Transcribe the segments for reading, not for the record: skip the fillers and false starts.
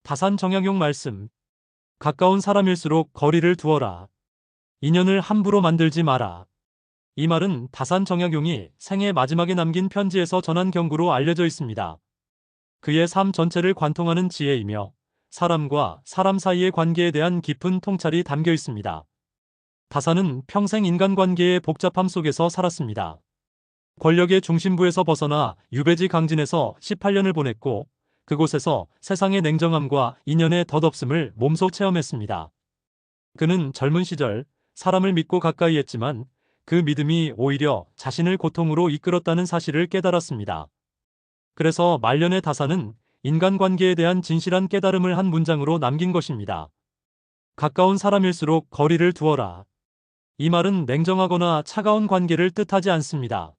다산 정약용 말씀. 가까운 사람일수록 거리를 두어라. 인연을 함부로 만들지 마라. 이 말은 다산 정약용이 생애 마지막에 남긴 편지에서 전한 경고로 알려져 있습니다. 그의 삶 전체를 관통하는 지혜이며 사람과 사람 사이의 관계에 대한 깊은 통찰이 담겨 있습니다. 다산은 평생 인간관계의 복잡함 속에서 살았습니다. 권력의 중심부에서 벗어나 유배지 강진에서 18년을 보냈고 그곳에서 세상의 냉정함과 인연의 덧없음을 몸소 체험했습니다. 그는 젊은 시절 사람을 믿고 가까이 했지만 그 믿음이 오히려 자신을 고통으로 이끌었다는 사실을 깨달았습니다. 그래서 말년의 다산은 인간관계에 대한 진실한 깨달음을 한 문장으로 남긴 것입니다. 가까운 사람일수록 거리를 두어라. 이 말은 냉정하거나 차가운 관계를 뜻하지 않습니다.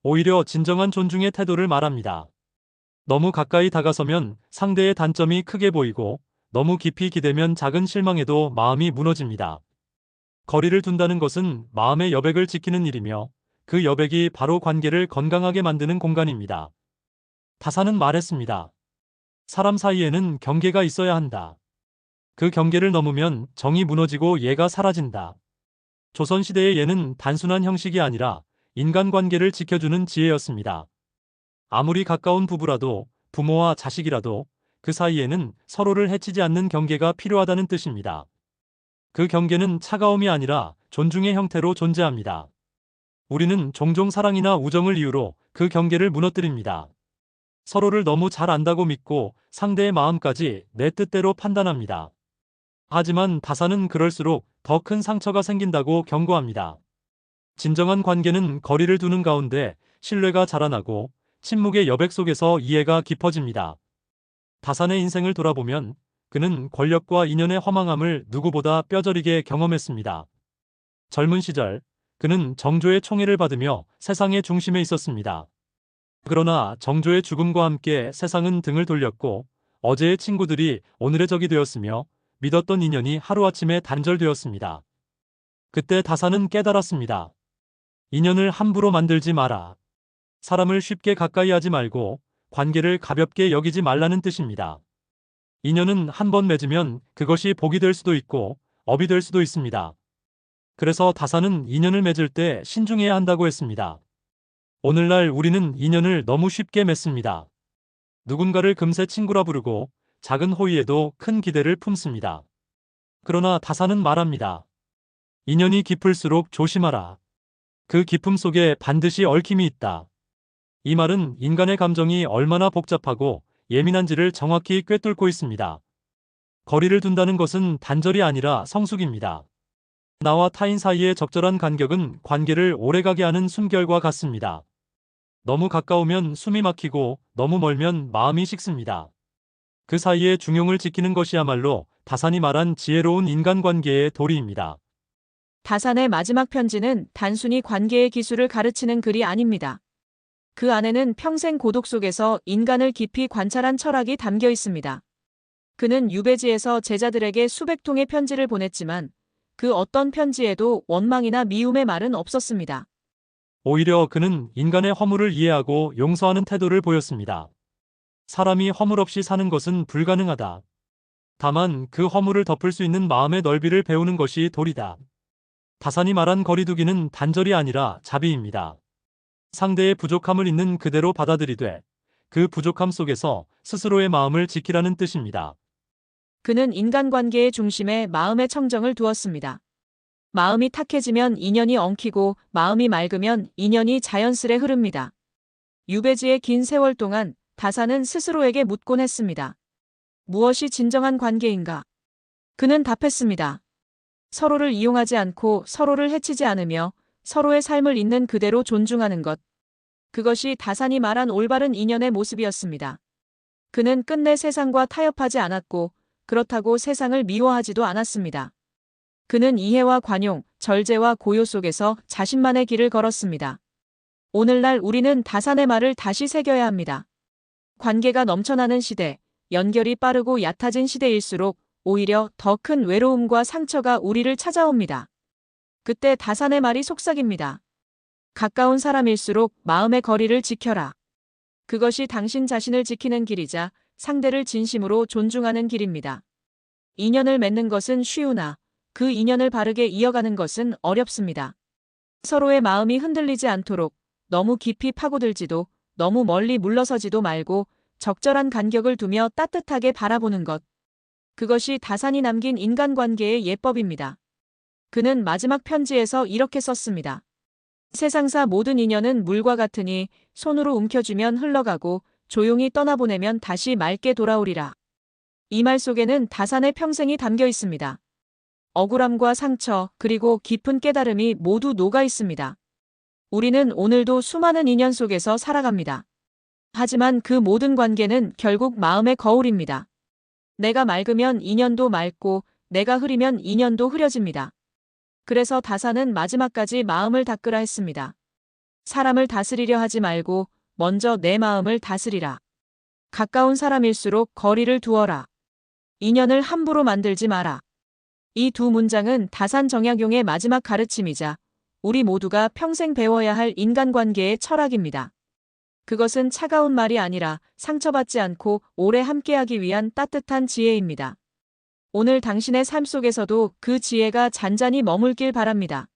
오히려 진정한 존중의 태도를 말합니다. 너무 가까이 다가서면 상대의 단점이 크게 보이고 너무 깊이 기대면 작은 실망에도 마음이 무너집니다. 거리를 둔다는 것은 마음의 여백을 지키는 일이며 그 여백이 바로 관계를 건강하게 만드는 공간입니다. 다산은 말했습니다. 사람 사이에는 경계가 있어야 한다. 그 경계를 넘으면 정이 무너지고 예가 사라진다. 조선시대의 예는 단순한 형식이 아니라 인간관계를 지켜주는 지혜였습니다. 아무리 가까운 부부라도 부모와 자식이라도 그 사이에는 서로를 해치지 않는 경계가 필요하다는 뜻입니다. 그 경계는 차가움이 아니라 존중의 형태로 존재합니다. 우리는 종종 사랑이나 우정을 이유로 그 경계를 무너뜨립니다. 서로를 너무 잘 안다고 믿고 상대의 마음까지 내 뜻대로 판단합니다. 하지만 다산은 그럴수록 더 큰 상처가 생긴다고 경고합니다. 진정한 관계는 거리를 두는 가운데 신뢰가 자라나고 침묵의 여백 속에서 이해가 깊어집니다. 다산의 인생을 돌아보면 그는 권력과 인연의 허망함을 누구보다 뼈저리게 경험했습니다. 젊은 시절 그는 정조의 총애를 받으며 세상의 중심에 있었습니다. 그러나 정조의 죽음과 함께 세상은 등을 돌렸고 어제의 친구들이 오늘의 적이 되었으며 믿었던 인연이 하루아침에 단절되었습니다. 그때 다산은 깨달았습니다. 인연을 함부로 만들지 마라. 사람을 쉽게 가까이 하지 말고 관계를 가볍게 여기지 말라는 뜻입니다. 인연은 한 번 맺으면 그것이 복이 될 수도 있고 업이 될 수도 있습니다. 그래서 다산은 인연을 맺을 때 신중해야 한다고 했습니다. 오늘날 우리는 인연을 너무 쉽게 맺습니다. 누군가를 금세 친구라 부르고 작은 호의에도 큰 기대를 품습니다. 그러나 다산은 말합니다. 인연이 깊을수록 조심하라. 그 깊음 속에 반드시 얽힘이 있다. 이 말은 인간의 감정이 얼마나 복잡하고 예민한지를 정확히 꿰뚫고 있습니다. 거리를 둔다는 것은 단절이 아니라 성숙입니다. 나와 타인 사이의 적절한 간격은 관계를 오래가게 하는 숨결과 같습니다. 너무 가까우면 숨이 막히고 너무 멀면 마음이 식습니다. 그 사이의 중용을 지키는 것이야말로 다산이 말한 지혜로운 인간관계의 도리입니다. 다산의 마지막 편지는 단순히 관계의 기술을 가르치는 글이 아닙니다. 그 안에는 평생 고독 속에서 인간을 깊이 관찰한 철학이 담겨 있습니다. 그는 유배지에서 제자들에게 수백 통의 편지를 보냈지만 그 어떤 편지에도 원망이나 미움의 말은 없었습니다. 오히려 그는 인간의 허물을 이해하고 용서하는 태도를 보였습니다. 사람이 허물 없이 사는 것은 불가능하다. 다만 그 허물을 덮을 수 있는 마음의 넓이를 배우는 것이 도리다. 다산이 말한 거리두기는 단절이 아니라 자비입니다. 상대의 부족함을 있는 그대로 받아들이되 그 부족함 속에서 스스로의 마음을 지키라는 뜻입니다. 그는 인간관계의 중심에 마음의 청정을 두었습니다. 마음이 탁해지면 인연이 엉키고 마음이 맑으면 인연이 자연스레 흐릅니다. 유배지의 긴 세월 동안 다산은 스스로에게 묻곤 했습니다. 무엇이 진정한 관계인가? 그는 답했습니다. 서로를 이용하지 않고 서로를 해치지 않으며 서로의 삶을 있는 그대로 존중하는 것. 그것이 다산이 말한 올바른 인연의 모습이었습니다. 그는 끝내 세상과 타협하지 않았고 그렇다고 세상을 미워하지도 않았습니다. 그는 이해와 관용, 절제와 고요 속에서 자신만의 길을 걸었습니다. 오늘날 우리는 다산의 말을 다시 새겨야 합니다. 관계가 넘쳐나는 시대, 연결이 빠르고 얕아진 시대일수록 오히려 더 큰 외로움과 상처가 우리를 찾아옵니다. 그때 다산의 말이 속삭입니다. 가까운 사람일수록 마음의 거리를 지켜라. 그것이 당신 자신을 지키는 길이자 상대를 진심으로 존중하는 길입니다. 인연을 맺는 것은 쉬우나 그 인연을 바르게 이어가는 것은 어렵습니다. 서로의 마음이 흔들리지 않도록 너무 깊이 파고들지도 너무 멀리 물러서지도 말고 적절한 간격을 두며 따뜻하게 바라보는 것. 그것이 다산이 남긴 인간관계의 예법입니다. 그는 마지막 편지에서 이렇게 썼습니다. 세상사 모든 인연은 물과 같으니 손으로 움켜쥐면 흘러가고 조용히 떠나보내면 다시 맑게 돌아오리라. 이 말 속에는 다산의 평생이 담겨 있습니다. 억울함과 상처, 그리고 깊은 깨달음이 모두 녹아 있습니다. 우리는 오늘도 수많은 인연 속에서 살아갑니다. 하지만 그 모든 관계는 결국 마음의 거울입니다. 내가 맑으면 인연도 맑고 내가 흐리면 인연도 흐려집니다. 그래서 다산은 마지막까지 마음을 닦으라 했습니다. 사람을 다스리려 하지 말고 먼저 내 마음을 다스리라. 가까운 사람일수록 거리를 두어라. 인연을 함부로 만들지 마라. 이 두 문장은 다산 정약용의 마지막 가르침이자 우리 모두가 평생 배워야 할 인간관계의 철학입니다. 그것은 차가운 말이 아니라 상처받지 않고 오래 함께하기 위한 따뜻한 지혜입니다. 오늘 당신의 삶 속에서도 그 지혜가 잔잔히 머물길 바랍니다.